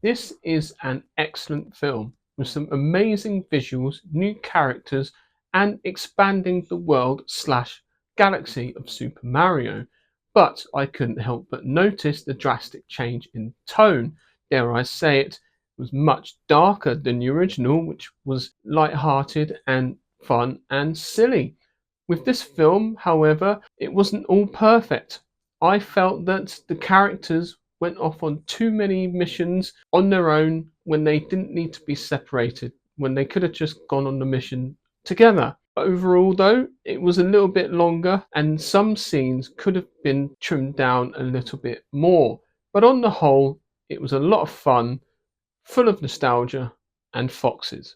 This is an excellent film with some amazing visuals, new characters, and expanding the world slash galaxy of Super Mario. But I couldn't help but notice the drastic change in tone. Dare I say it, was much darker than the original, which was light-hearted and fun and silly. With this film, however, it wasn't all perfect. I felt that the characters went off on too many missions on their own when they didn't need to be separated, when they could have just gone on the mission together. Overall, though, it was a little bit longer and some scenes could have been trimmed down a little bit more. But on the whole, it was a lot of fun, full of nostalgia and foxes.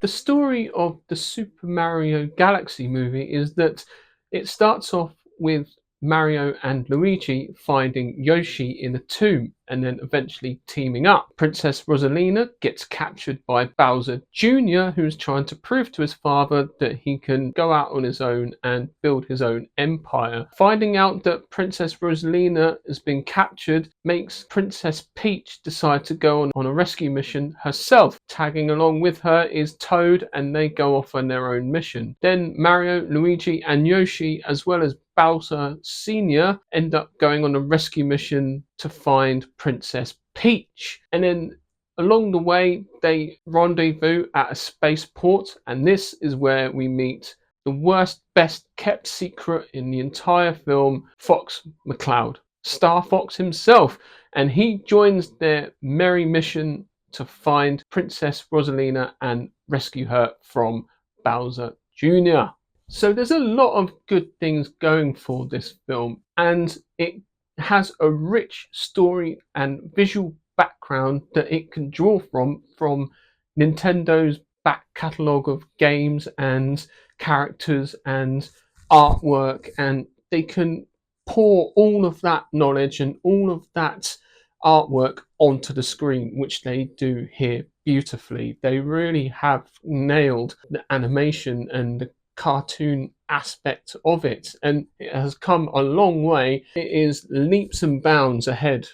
The story of the Super Mario Galaxy movie is that it starts off with Mario and Luigi finding Yoshi in a tomb and then eventually teaming up. Princess Rosalina gets captured by Bowser Jr., who's trying to prove to his father that he can go out on his own and build his own empire. Finding out that Princess Rosalina has been captured makes Princess Peach decide to go on a rescue mission herself. Tagging along with her is Toad, and they go off on their own mission. Then Mario, Luigi, and Yoshi, as well as Bowser Sr., end up going on a rescue mission to find Princess Peach. And then along the way, they rendezvous at a spaceport, and this is where we meet the worst, best kept secret in the entire film, Fox McCloud, Star Fox himself. And he joins their merry mission to find Princess Rosalina and rescue her from Bowser Jr. So there's a lot of good things going for this film, and it has a rich story and visual background that it can draw from Nintendo's back catalogue of games and characters and artwork, and they can pour all of that knowledge and all of that artwork onto the screen, which they do here beautifully. They really have nailed the animation and the cartoon aspect of it, and it has come a long way. It is leaps and bounds ahead.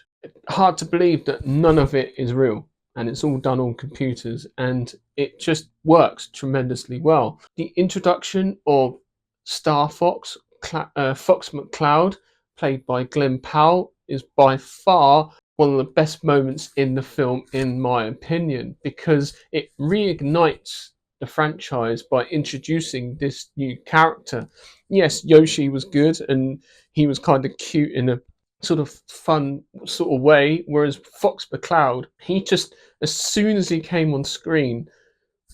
Hard to believe that none of it is real and it's all done on computers, and it just works tremendously well. The introduction of Star Fox, Fox McCloud, played by Glen Powell, is by far one of the best moments in the film, in my opinion, because it reignites the franchise by introducing this new character. Yes, Yoshi was good and he was kind of cute in a sort of fun sort of way, whereas Fox McCloud, he just, as soon as he came on screen,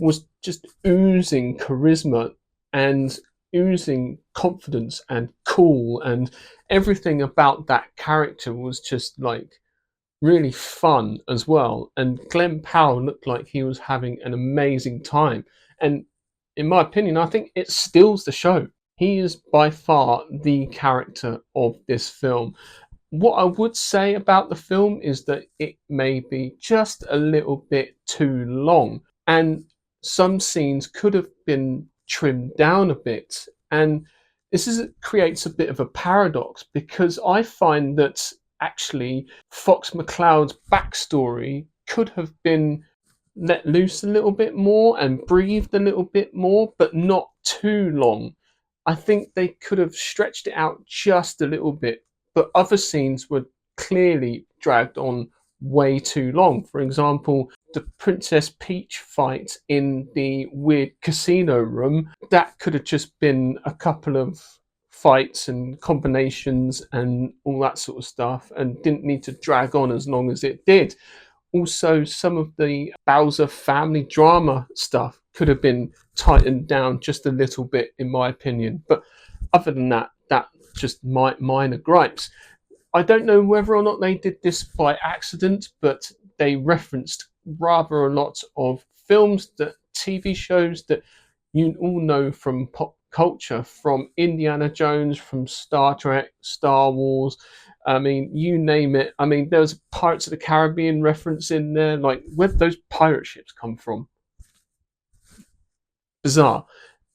was just oozing charisma and oozing confidence and cool, and everything about that character was just like really fun as well. And Glen Powell looked like he was having an amazing time. And in my opinion, I think it steals the show. He is by far the character of this film. What I would say about the film is that it may be just a little bit too long, and some scenes could have been trimmed down a bit. And creates a bit of a paradox, because I find that actually Fox McCloud's backstory could have been let loose a little bit more and breathed a little bit more, but not too long. I think they could have stretched it out just a little bit, but other scenes were clearly dragged on way too long. For example, the Princess Peach fight in the weird casino room, that could have just been a couple of fights and combinations and all that sort of stuff, and didn't need to drag on as long as it did. Also, some of the Bowser family drama stuff could have been tightened down just a little bit, in my opinion. But other than that, that's just minor gripes. I don't know whether or not they did this by accident, but they referenced rather a lot of films, that TV shows that you all know from pop culture, from Indiana Jones, from Star Trek, Star Wars. I mean, you name it. I mean, there's a Pirates of the Caribbean reference in there. Like, where'd those pirate ships come from? Bizarre.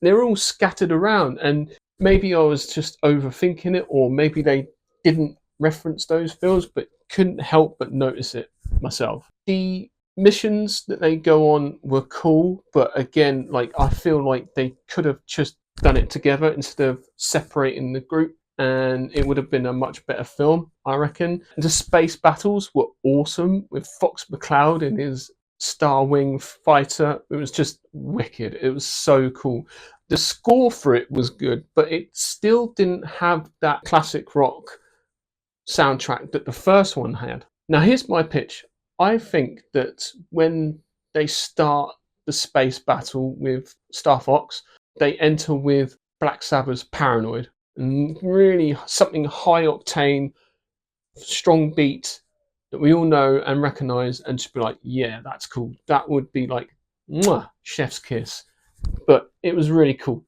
They're all scattered around, and Maybe I was just overthinking it, or maybe they didn't reference those films, but couldn't help but notice it myself. The missions that they go on were cool, but again, like I feel like they could have just done it together instead of separating the group, and it would have been a much better film, I reckon. The space battles were awesome with Fox McCloud in his Star Wing fighter. It was just wicked. It was so cool. The score for it was good, but it still didn't have that classic rock soundtrack that the first one had. Now, here's my pitch. I think that when they start the space battle with Star Fox, they enter with Black Sabbath's Paranoid, and really something high octane, strong beat that we all know and recognize, and just be like, yeah, that's cool. That would be like, mwah, chef's kiss. But it was really cool.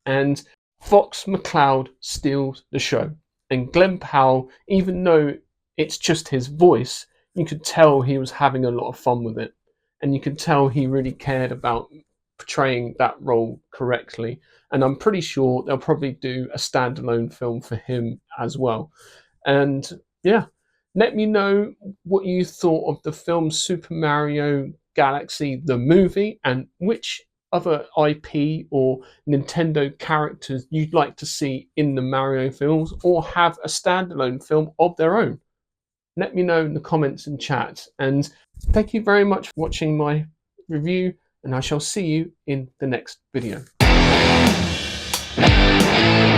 And Fox McCloud steals the show. And Glen Powell, even though it's just his voice, you could tell he was having a lot of fun with it. And you could tell he really cared about portraying that role correctly. And I'm pretty sure they'll probably do a standalone film for him as well. And yeah, let me know what you thought of the film Super Mario Galaxy, the movie, and which other IP or Nintendo characters you'd like to see in the Mario films or have a standalone film of their own. Let me know in the comments and chat. And thank you very much for watching my review, and I shall see you in the next video.